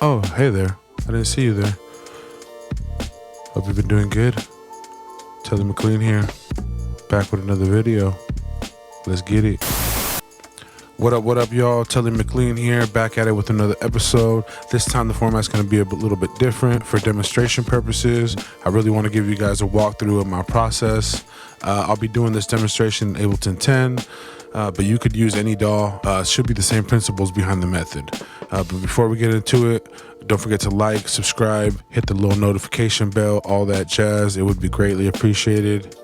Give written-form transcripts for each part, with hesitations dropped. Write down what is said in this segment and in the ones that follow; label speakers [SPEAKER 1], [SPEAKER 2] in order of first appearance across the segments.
[SPEAKER 1] Oh, hey there. I didn't see you there. Hope you've been doing good. Telly McLean here. Back with another video. Let's get it. What up, y'all? Telly McLean here. Back at it with another episode. This time the format's going to be a little bit different for demonstration purposes. I really want to give you guys a walkthrough of my process. I'll be doing this demonstration in Ableton 10. But you could use any DAW. It should be the same principles behind the method. But before we get into it, don't forget to like, subscribe, hit the little notification bell, all that jazz. It would be greatly appreciated.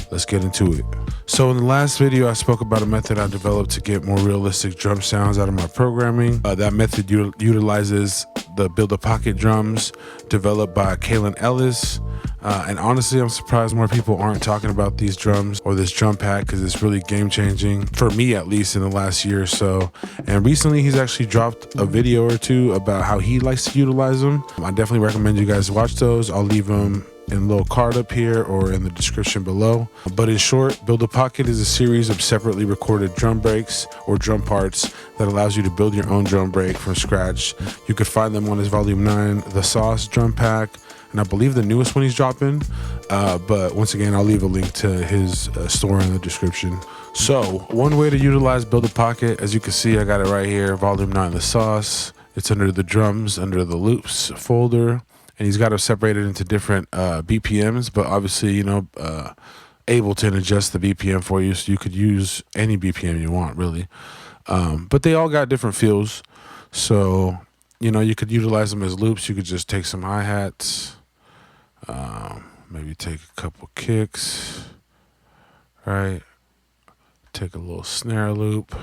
[SPEAKER 1] Let's get into it. So in the last video, I spoke about a method I developed to get more realistic drum sounds out of my programming. That method utilizes the Build a Pocket drums developed by Kaelin Ellis. And honestly, I'm surprised more people aren't talking about these drums or this drum pack because it's really game changing for me, at least in the last year or so. And recently he's actually dropped a video or two about how he likes to utilize them. I definitely recommend you guys watch those. I'll leave them in a little card up here or in the description below. But in short, Build a Pocket is a series of separately recorded drum breaks or drum parts that allows you to build your own drum break from scratch. You could find them on his Volume 9, The Sauce drum pack, and I believe the newest one he's dropping. But once again, I'll leave a link to his store in the description. So one way to utilize Build a Pocket, as you can see, I got it right here, Volume 9, The Sauce. It's under the drums, under the loops folder. And he's got it separated into different BPMs, but obviously, you know, Ableton adjusts the BPM for you, so you could use any BPM you want, really. But they all got different feels, so, you know, you could utilize them as loops. You could just take some hi-hats, maybe take a couple kicks, right? Take a little snare loop.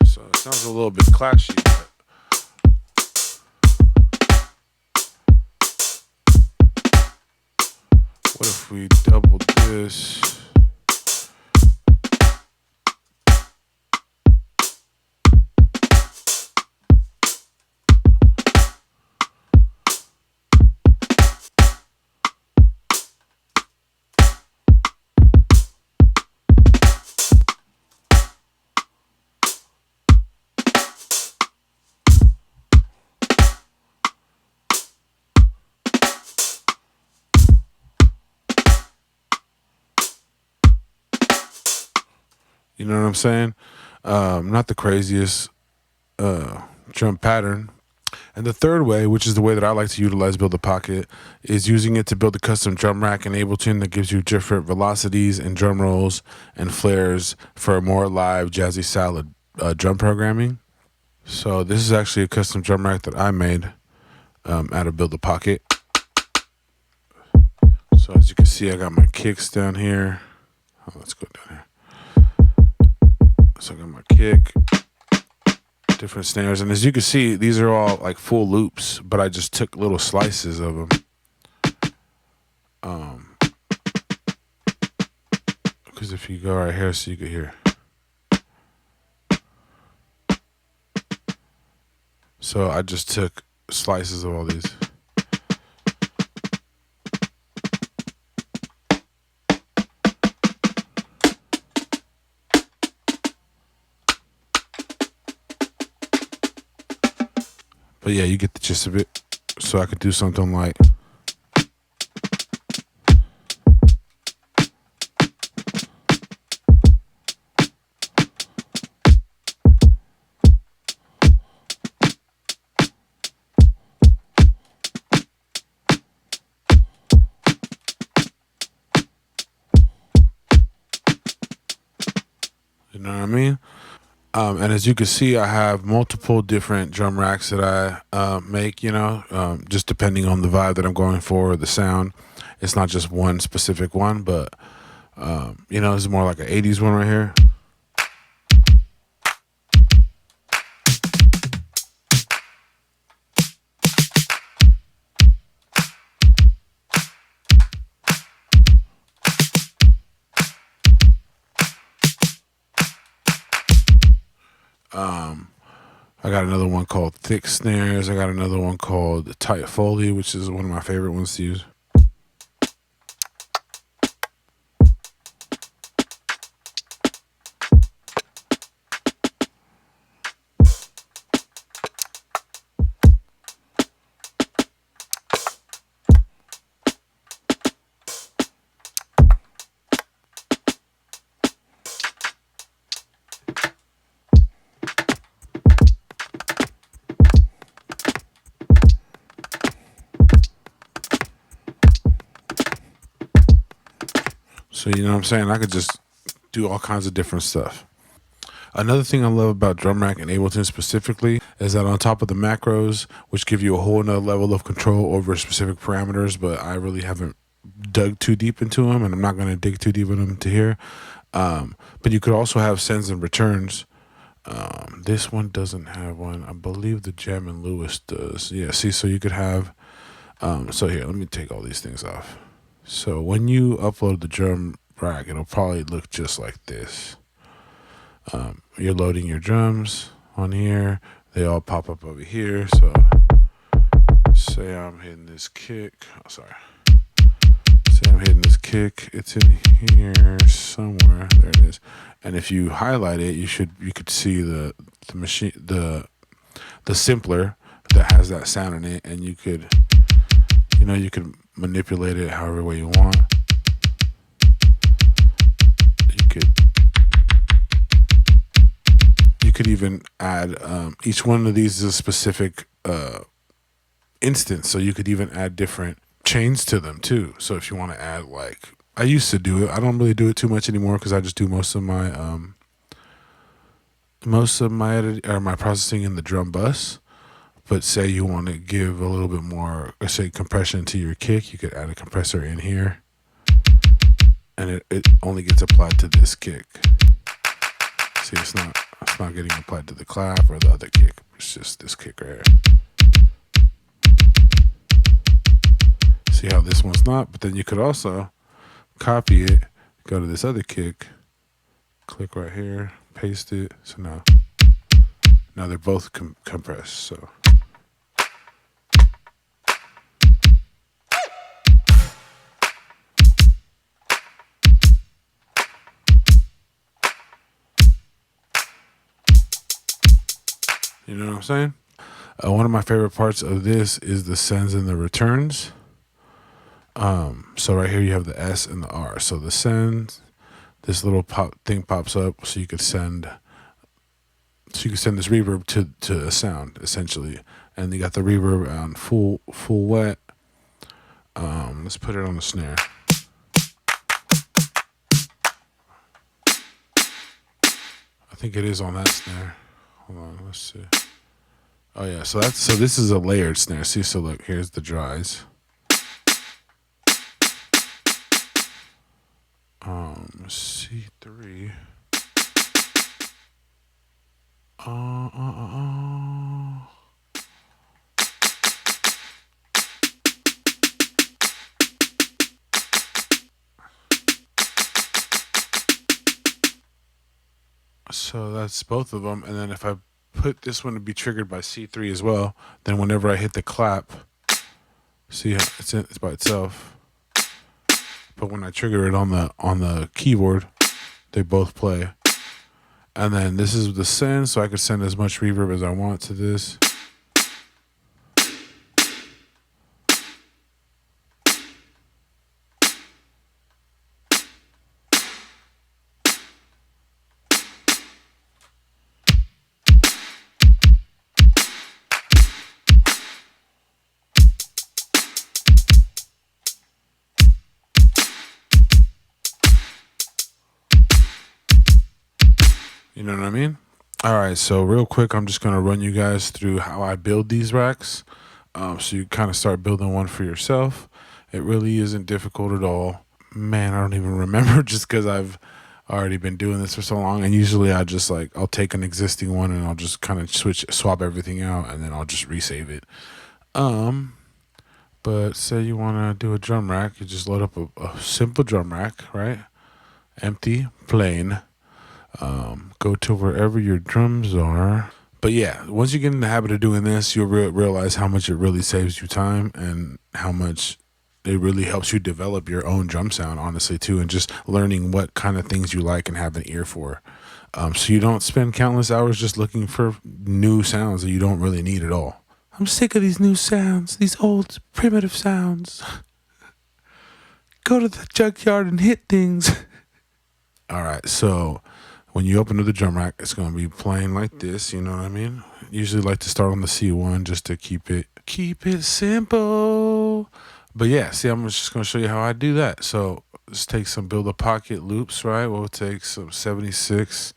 [SPEAKER 1] So it sounds a little bit clashy, but what if we doubled this? You know what I'm saying? Not the craziest drum pattern. And the third way, which is the way that I like to utilize Build a Pocket, is using it to build a custom drum rack in Ableton that gives you different velocities and drum rolls and flares for a more live, jazzy style drum programming. So this is actually a custom drum rack that I made out of Build a Pocket. So as you can see, I got my kicks down here. Oh, let's go down here. So I got my kick, different snares, and as you can see, these are all like full loops, but I just took little slices of them. Because if you go right here, so you can hear. So I just took slices of all these. But yeah, you get the gist of it. So I could do something like. You know what I mean? And as you can see, I have multiple different drum racks that I make, you know, just depending on the vibe that I'm going for, the sound. It's not just one specific one, but, you know, this is more like an 80s one right here. I got another one called Thick Snares. I got another one called Tight Foley, which is one of my favorite ones to use. So you know what I'm saying? I could just do all kinds of different stuff. Another thing I love about Drum Rack and Ableton specifically is that on top of the macros, which give you a whole nother level of control over specific parameters, but I really haven't dug too deep into them, and I'm not going to dig too deep into them to here. But you could also have sends and returns. This one doesn't have one. I believe the Jam and Lewis does. Yeah, see, so you could have, so here, let me take all these things off. So when you upload the Drum Rack, it'll probably look just like this. You're loading your drums on here. They all pop up over here. So say I'm hitting this kick. Oh, sorry. Say I'm hitting this kick. It's in here somewhere. There it is. And if you highlight it, you could see the machine, the sampler that has that sound in it, and you could manipulate it however way you want. You could even add, each one of these is a specific instance, so you could even add different chains to them too. So if you want to add, like, I used to do it. I don't really do it too much anymore because I just do most of my my processing in the drum bus. But say you want to give a little bit more, say, compression to your kick, you could add a compressor in here, and it only gets applied to this kick. See, it's not getting applied to the clap or the other kick. It's just this kick right here. See how this one's not? But then you could also copy it, go to this other kick, click right here, paste it. So now they're both compressed. So you know what I'm saying? One of my favorite parts of this is the sends and the returns. So right here you have the S and the R. So the send, this little thing pops up, so you could send this reverb to a sound essentially, and you got the reverb on full wet. Let's put it on the snare. I think it is on that snare. Hold on, let's see. Oh yeah, so this is a layered snare. See, so look, here's the dries. C3. So that's both of them, and then if I put this one to be triggered by C3 as well, then whenever I hit the clap, see how it's by itself. But when I trigger it on the keyboard, they both play. And then this is the send, so I could send as much reverb as I want to this. You know what I mean? All right, so real quick, I'm just going to run you guys through how I build these racks. So you kind of start building one for yourself. It really isn't difficult at all. Man, I don't even remember just because I've already been doing this for so long. And usually I'll take an existing one and I'll just kind of swap everything out, and then I'll just resave it. But say you want to do a drum rack, you just load up a simple drum rack, right? Empty, plain. Go to wherever your drums are. But yeah, once you get in the habit of doing this, you'll realize how much it really saves you time and how much it really helps you develop your own drum sound, honestly, too, and just learning what kind of things you like and have an ear for. So you don't spend countless hours just looking for new sounds that you don't really need at all. I'm sick of these new sounds, these old primitive sounds. Go to the junkyard and hit things. All right, so when you open up the drum rack, it's going to be playing like this, you know what I mean? Usually like to start on the C1 just to keep it simple. But yeah, see, I'm just going to show you how I do that. So just take some Build a Pocket loops, right? We'll take some 76.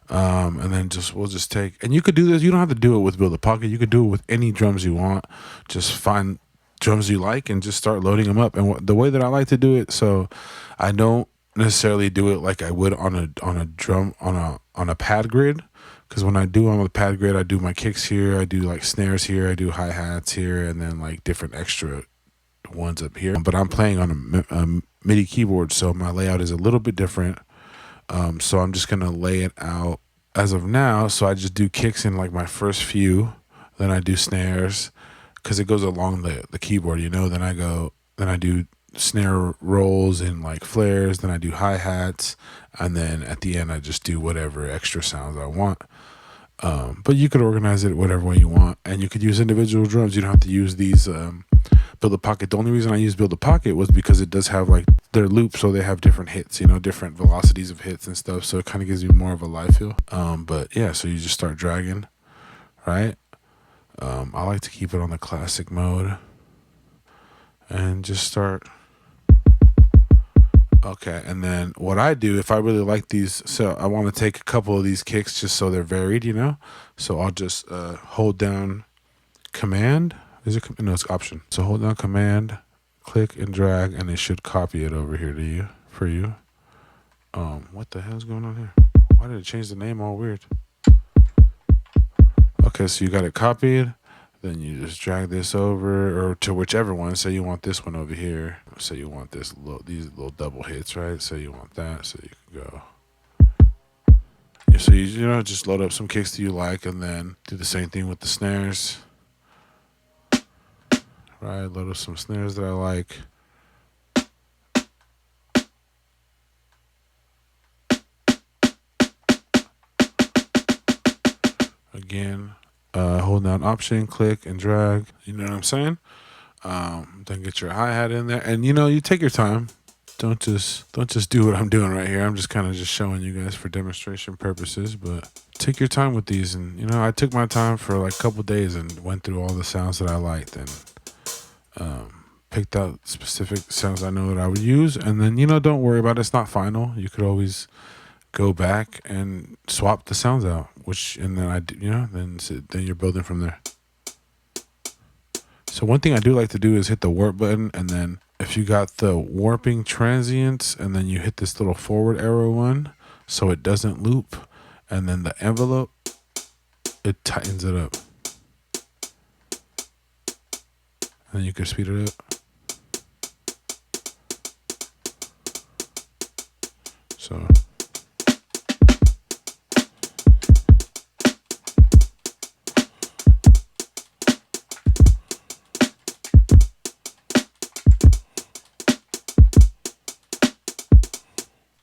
[SPEAKER 1] And then we'll just take, and you could do this. You don't have to do it with Build a Pocket. You could do it with any drums you want. Just find drums you like and just start loading them up. And the way that I like to do it, so I don't necessarily do it like I would on a drum on a pad grid, because when I do on the pad grid, I do my kicks here, I do like snares here, I do hi-hats here, and then like different extra ones up here. But I'm playing on a MIDI keyboard, so my layout is a little bit different. So I'm just gonna lay it out as of now. So I just do kicks in like my first few, then I do snares, because it goes along the keyboard, you know. Then I do snare rolls and like flares, then I do hi-hats, and then at the end I just do whatever extra sounds I want. But you could organize it whatever way you want, and you could use individual drums. You don't have to use these Build a Pocket. The only reason I used Build a Pocket was because it does have like their loops, so they have different hits, you know, different velocities of hits and stuff, so it kind of gives you more of a live feel. But yeah, so you just start dragging, right? I like to keep it on the classic mode and just start. Okay, and then what I do, if I really like these, so I want to take a couple of these kicks just so they're varied, you know. So I'll just hold down Command. Is it? No, it's Option. So hold down Command, click and drag, and it should copy it over here to you for you. What the hell's going on here? Why did it change the name all weird? Okay, so you got it copied. Then you just drag this over, or to whichever one. Say you want this one over here. Say you want these little double hits, right? So you want that. So you can go. Yeah, so you know, just load up some kicks that you like, and then do the same thing with the snares. Right, load up some snares that I like. Again, hold down Option, click and drag. You know what I'm saying? Then get your hi-hat in there, and you know, you take your time. Don't just do what I'm doing right here. I'm just kind of just showing you guys for demonstration purposes, but take your time with these. And you know, I took my time for like a couple days and went through all the sounds that I liked, and picked out specific sounds I know that I would use. And then, you know, don't worry about it. It's not final. You could always go back and swap the sounds out, and then then you're building from there. So one thing I do like to do is hit the warp button, and then if you got the warping transients, and then you hit this little forward arrow one so it doesn't loop, and then the envelope, it tightens it up. And you can speed it up. So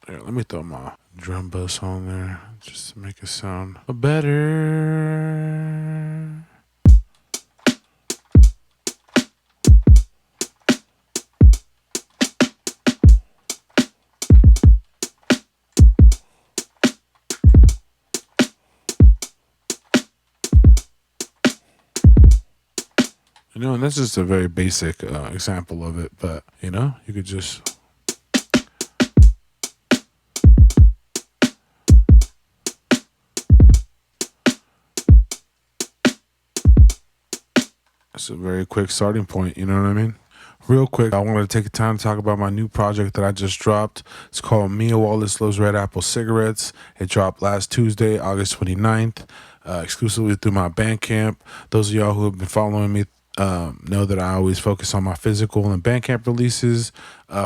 [SPEAKER 1] here, let me throw my drum bus on there just to make it sound better. You know, and that's just a very basic example of it, but you know, you could just it's a very quick starting point, you know what I mean? Real quick, I wanted to take the time to talk about my new project that I just dropped. It's called Mia Wallace Loves Red Apple Cigarettes. It dropped last Tuesday, August 29th, exclusively through my Bandcamp. Those of y'all who have been following me know that I always focus on my physical and Bandcamp releases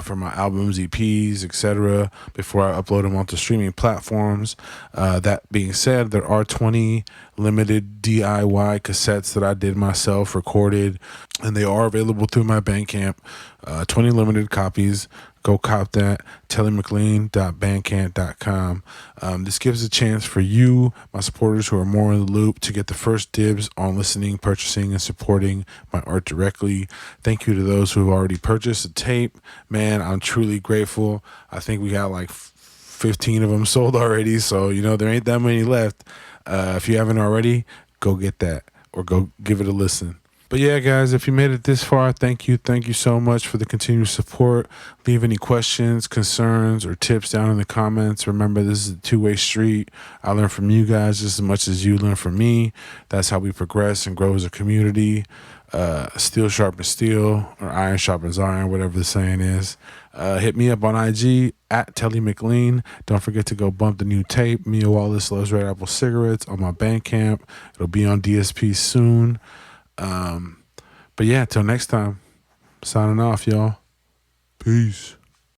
[SPEAKER 1] for my albums, EPs, etc. before I upload them onto streaming platforms. That being said, there are 20 limited DIY cassettes that I did myself, recorded, and they are available through my Bandcamp. 20 limited copies. Go cop that. TellyMcLean.bandcamp.com. This gives a chance for you, my supporters who are more in the loop, to get the first dibs on listening, purchasing, and supporting my art directly. Thank you to those who have already purchased a tape. Man, I'm truly grateful. I think we got like 15 of them sold already, so you know there ain't that many left. If you haven't already, go get that or go give it a listen. But yeah, guys, if you made it this far, thank you. Thank you so much for the continued support. Leave any questions, concerns, or tips down in the comments. Remember, this is a two-way street. I learn from you guys just as much as you learn from me. That's how we progress and grow as a community. Steel sharpens steel, or iron sharpens iron, whatever the saying is. Hit me up on IG at Telly McLean. Don't forget to go bump the new tape, Mia Wallace Loves Red Apple Cigarettes, on my Bandcamp. It'll be on DSP soon. But yeah, till next time, signing off, y'all. Peace.